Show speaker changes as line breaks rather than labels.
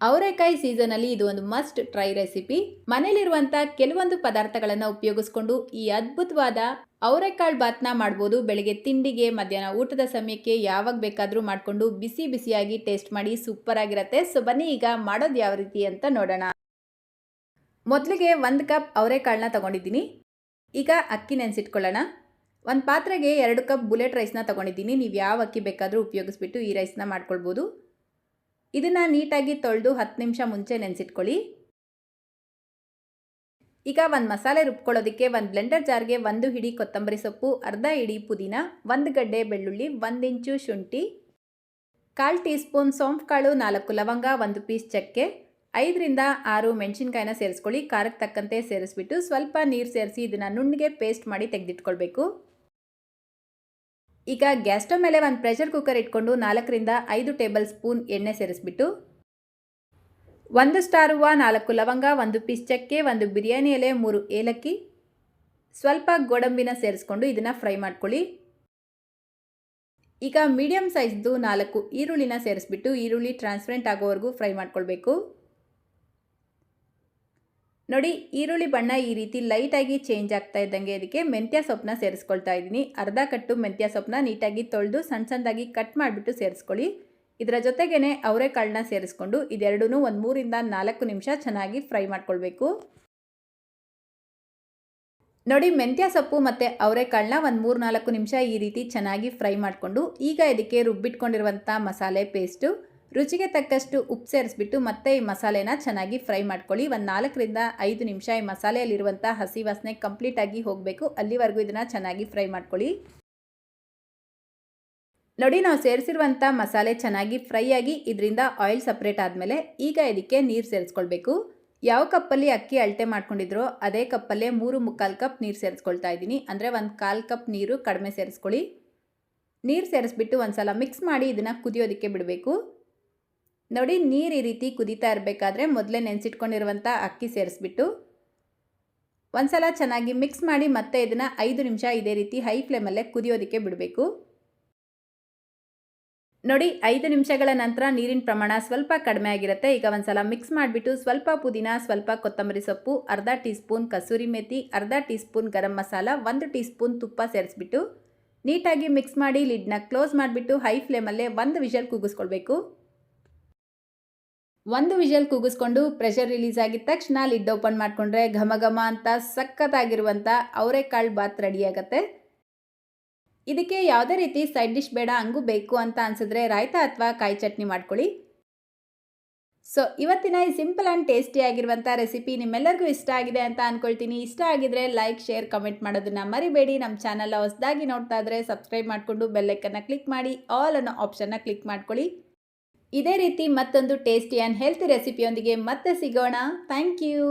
ಅವರೆಕಾಯಿ ಸೀಸನಲ್ಲಿ ಇದು ಒಂದು ಮಸ್ಟ್ ಟ್ರೈ ರೆಸಿಪಿ. ಮನೇಲಿರುವಂಥ ಕೆಲವೊಂದು ಪದಾರ್ಥಗಳನ್ನು ಉಪಯೋಗಿಸ್ಕೊಂಡು ಈ ಅದ್ಭುತವಾದ ಅವರೆಕಾಳು ಬಾತ್ನ ಮಾಡ್ಬೋದು. ಬೆಳಗ್ಗೆ ತಿಂಡಿಗೆ, ಮಧ್ಯಾಹ್ನ ಊಟದ ಸಮಯಕ್ಕೆ ಯಾವಾಗ ಬೇಕಾದರೂ ಮಾಡಿಕೊಂಡು ಬಿಸಿ ಬಿಸಿಯಾಗಿ ಟೇಸ್ಟ್ ಮಾಡಿ ಸೂಪರ್ ಆಗಿರುತ್ತೆ. ಸೊ ಬನ್ನಿ ಈಗ ಮಾಡೋದು ಯಾವ ರೀತಿ ಅಂತ ನೋಡೋಣ. ಮೊದಲಿಗೆ 1 ಕಪ್ ಅವರೆಕಾಳನ್ನ ತಗೊಂಡಿದ್ದೀನಿ. ಈಗ ಅಕ್ಕಿ ನೆನೆಸಿಟ್ಕೊಳ್ಳೋಣ. ಒಂದು ಪಾತ್ರೆಗೆ 2 ಕಪ್ ಬುಲೆಟ್ ರೈಸ್ನ ತಗೊಂಡಿದ್ದೀನಿ. ನೀವು ಯಾವ ಅಕ್ಕಿ ಬೇಕಾದರೂ ಉಪಯೋಗಿಸ್ಬಿಟ್ಟು ಈ ರೈಸ್ನ ಮಾಡ್ಕೊಳ್ಬೋದು. ಇದನ್ನು ನೀಟಾಗಿ ತೊಳೆದು 10 ನಿಮಿಷ ಮುಂಚೆ ನೆನೆಸಿಟ್ಕೊಳ್ಳಿ. ಈಗ ಒಂದು ಮಸಾಲೆ ರುಬ್ಕೊಳ್ಳೋದಕ್ಕೆ ಒಂದು ಬ್ಲೆಂಡರ್ ಜಾರ್ಗೆ 1 ಹಿಡಿ ಕೊತ್ತಂಬರಿ ಸೊಪ್ಪು, ಅರ್ಧ ಹಿಡಿ ಪುದೀನ, 1 ಗಡ್ಡೆ ಬೆಳ್ಳುಳ್ಳಿ, 1 ಇಂಚು ಶುಂಠಿ, 1/4 ಟೀ ಸ್ಪೂನ್ ಸೋಂಪು ಕಾಳು, 4 ಲವಂಗ, 1 ಪೀಸ್ ಚಕ್ಕೆ, 5 ರಿಂದ 6 ಮೆಣಸಿನ್ಕಾಯಿನ ಸೇರಿಸ್ಕೊಳ್ಳಿ. ಖಾರಕ್ಕೆ ತಕ್ಕಂತೆ ಸೇರಿಸ್ಬಿಟ್ಟು ಸ್ವಲ್ಪ ನೀರು ಸೇರಿಸಿ ಇದನ್ನು ನುಣ್ಣಗೆ ಪೇಸ್ಟ್ ಮಾಡಿ ತೆಗೆದಿಟ್ಕೊಳ್ಬೇಕು. ಈಗ ಗ್ಯಾಸ್ ಸ್ಟವ್ ಮೇಲೆ ಒಂದು ಪ್ರೆಷರ್ ಕುಕ್ಕರ್ ಇಟ್ಕೊಂಡು 4 ರಿಂದ 5 ಟೇಬಲ್ ಸ್ಪೂನ್ ಎಣ್ಣೆ ಸೇರಿಸ್ಬಿಟ್ಟು 1 ಸ್ಟಾರ್ ಹೂವು, 4 ಲವಂಗ, 1 ಪೀಸ್ ಚಕ್ಕೆ, 1 ಬಿರಿಯಾನಿ ಎಲೆ, 3 ಏಲಕ್ಕಿ, ಸ್ವಲ್ಪ ಗೋಡಂಬಿನ ಸೇರಿಸ್ಕೊಂಡು ಇದನ್ನು ಫ್ರೈ ಮಾಡ್ಕೊಳ್ಳಿ. ಈಗ ಮೀಡಿಯಮ್ ಸೈಜ್ದು 4 ಈರುಳ್ಳಿನ ಸೇರಿಸ್ಬಿಟ್ಟು ಈರುಳ್ಳಿ ಟ್ರಾನ್ಸ್ಪರೆಂಟ್ ಆಗೋವರೆಗೂ ಫ್ರೈ ಮಾಡ್ಕೊಳ್ಬೇಕು. ನೋಡಿ, ಈರುಳ್ಳಿ ಬಣ್ಣ ಈ ರೀತಿ ಲೈಟಾಗಿ ಚೇಂಜ್ ಆಗ್ತಾ ಇದ್ದಂಗೆ ಇದಕ್ಕೆ ಮೆಂತ್ಯ ಸೊಪ್ಪನ್ನ ಸೇರಿಸ್ಕೊಳ್ತಾ ಇದ್ದೀನಿ. ಅರ್ಧ ಕಟ್ಟು ಮೆಂತ್ಯ ಸೊಪ್ಪನ್ನ ನೀಟಾಗಿ ತೊಳೆದು ಸಣ್ಣ ಸಣ್ಣದಾಗಿ ಕಟ್ ಮಾಡಿಬಿಟ್ಟು ಸೇರಿಸ್ಕೊಳ್ಳಿ. ಇದರ ಜೊತೆಗೇ ಅವರೆಕಾಳನ್ನ ಸೇರಿಸ್ಕೊಂಡು ಇದೆರಡೂ ಒಂದು 3 ರಿಂದ 4 ನಿಮಿಷ ಚೆನ್ನಾಗಿ ಫ್ರೈ ಮಾಡ್ಕೊಳ್ಬೇಕು. ನೋಡಿ, ಮೆಂತ್ಯ ಸೊಪ್ಪು ಮತ್ತು ಅವರೆಕಾಳನ್ನ ಒಂದು 3-4 ನಿಮಿಷ ಈ ರೀತಿ ಚೆನ್ನಾಗಿ ಫ್ರೈ ಮಾಡಿಕೊಂಡು ಈಗ ಇದಕ್ಕೆ ರುಬ್ಬಿಟ್ಕೊಂಡಿರುವಂಥ ಮಸಾಲೆ ಪೇಸ್ಟು, ರುಚಿಗೆ ತಕ್ಕಷ್ಟು ಉಪ್ಪು ಸೇರಿಸ್ಬಿಟ್ಟು ಮತ್ತೆ ಈ ಮಸಾಲೆನ ಚೆನ್ನಾಗಿ ಫ್ರೈ ಮಾಡ್ಕೊಳ್ಳಿ. ಒಂದು 4 ರಿಂದ 5 ನಿಮಿಷ ಈ ಮಸಾಲೆಯಲ್ಲಿರುವಂಥ ಹಸಿ ವಾಸನೆ ಕಂಪ್ಲೀಟಾಗಿ ಹೋಗಬೇಕು. ಅಲ್ಲಿವರೆಗೂ ಇದನ್ನು ಚೆನ್ನಾಗಿ ಫ್ರೈ ಮಾಡ್ಕೊಳ್ಳಿ. ನೋಡಿ, ನಾವು ಸೇರಿಸಿರುವಂಥ ಮಸಾಲೆ ಚೆನ್ನಾಗಿ ಫ್ರೈ ಆಗಿ ಇದರಿಂದ ಆಯಿಲ್ ಸಪ್ರೇಟ್ ಆದಮೇಲೆ ಈಗ ಇದಕ್ಕೆ ನೀರು ಸೇರಿಸ್ಕೊಳ್ಬೇಕು. ಯಾವ ಕಪ್ಪಲ್ಲಿ ಅಕ್ಕಿ ಅಳತೆ ಮಾಡ್ಕೊಂಡಿದ್ರೋ ಅದೇ ಕಪ್ಪಲ್ಲೇ 3-3/4 ಕಪ್ ನೀರು ಸೇರಿಸ್ಕೊಳ್ತಾ ಇದ್ದೀನಿ. ಅಂದರೆ 1/4 ಕಪ್ ನೀರು ಕಡಿಮೆ ಸೇರಿಸ್ಕೊಳ್ಳಿ. ನೀರು ಸೇರಿಸ್ಬಿಟ್ಟು ಒಂದು ಸಲ ಮಿಕ್ಸ್ ಮಾಡಿ ಇದನ್ನು ಕುದಿಯೋದಕ್ಕೆ ಬಿಡಬೇಕು. ನೋಡಿ, ನೀರು ಈ ರೀತಿ ಕುದೀತಾ ಇರಬೇಕಾದ್ರೆ ಮೊದಲೇ ನೆನೆಸಿಟ್ಕೊಂಡಿರುವಂಥ ಅಕ್ಕಿ ಸೇರಿಸ್ಬಿಟ್ಟು ಒಂದು ಸಲ ಚೆನ್ನಾಗಿ ಮಿಕ್ಸ್ ಮಾಡಿ ಮತ್ತೆ ಇದನ್ನು 5 ನಿಮಿಷ ಇದೇ ರೀತಿ ಹೈ ಫ್ಲೇಮಲ್ಲೇ ಕುದಿಯೋದಕ್ಕೆ ಬಿಡಬೇಕು. ನೋಡಿ, 5 ನಿಮಿಷಗಳ ನಂತರ ನೀರಿನ ಪ್ರಮಾಣ ಸ್ವಲ್ಪ ಕಡಿಮೆ ಆಗಿರುತ್ತೆ. ಈಗ ಒಂದು ಸಲ ಮಿಕ್ಸ್ ಮಾಡಿಬಿಟ್ಟು ಸ್ವಲ್ಪ ಪುದೀನ, ಸ್ವಲ್ಪ ಕೊತ್ತಂಬರಿ ಸೊಪ್ಪು, ಅರ್ಧ ಟೀ ಸ್ಪೂನ್ ಕಸೂರಿ ಮೇಥಿ, ಅರ್ಧ tea spoon garam masala, 1 tea spoon ತುಪ್ಪ ಸೇರಿಸ್ಬಿಟ್ಟು ನೀಟಾಗಿ ಮಿಕ್ಸ್ ಮಾಡಿ ಲಿಡ್ನ ಕ್ಲೋಸ್ ಮಾಡಿಬಿಟ್ಟು ಹೈ ಫ್ಲೇಮಲ್ಲೇ 1 ವಿಷಲ್ ಕೂಗಿಸ್ಕೊಳ್ಬೇಕು. 1 ವಿಷಲ್ ಕೂಗಿಸ್ಕೊಂಡು ಪ್ರೆಷರ್ ರಿಲೀಸ್ ಆಗಿದ ತಕ್ಷಣ ಲಿಡ್ ಓಪನ್ ಮಾಡಿಕೊಂಡ್ರೆ ಘಮ ಘಮ ಅಂತ ಸಖತ್ತಾಗಿರುವಂಥ ಅವರೆಕಾಳು ಬಾತ್ ರೆಡಿಯಾಗತ್ತೆ. ಇದಕ್ಕೆ ಯಾವುದೇ ರೀತಿ ಸೈಡ್ ಡಿಶ್ ಬೇಡ, ಹಂಗೂ ಬೇಕು ಅಂತ ಅನಿಸಿದ್ರೆ ರಾಯ್ತ ಅಥವಾ ಕಾಯಿ ಚಟ್ನಿ ಮಾಡ್ಕೊಳ್ಳಿ. ಸೊ ಇವತ್ತಿನ ಈ ಸಿಂಪಲ್ ಆ್ಯಂಡ್ ಟೇಸ್ಟಿಯಾಗಿರುವಂಥ ರೆಸಿಪಿ ನಿಮ್ಮೆಲ್ಲರಿಗೂ ಇಷ್ಟ ಆಗಿದೆ ಅಂತ ಅಂದ್ಕೊಳ್ತೀನಿ. ಇಷ್ಟ ಆಗಿದ್ರೆ ಲೈಕ್, ಶೇರ್, ಕಮೆಂಟ್ ಮಾಡೋದನ್ನು ಮರಿಬೇಡಿ. ನಮ್ಮ ಚಾನಲ್ ಹೊಸದಾಗಿ ನೋಡ್ತಾ ಇದ್ರೆ ಸಬ್ಸ್ಕ್ರೈಬ್ ಮಾಡಿಕೊಂಡು ಬೆಲ್ಲೈಕನ್ನ ಕ್ಲಿಕ್ ಮಾಡಿ ಆಲ್ ಅನ್ನೋ ಆಪ್ಷನ್ನ ಕ್ಲಿಕ್ ಮಾಡ್ಕೊಳ್ಳಿ. ಇದೇ ರೀತಿ ಮತ್ತೊಂದು ಟೇಸ್ಟಿ ಆ್ಯಂಡ್ ಹೆಲ್ತಿ ರೆಸಿಪಿಯೊಂದಿಗೆ ಮತ್ತೆ ಸಿಗೋಣ. Thank you.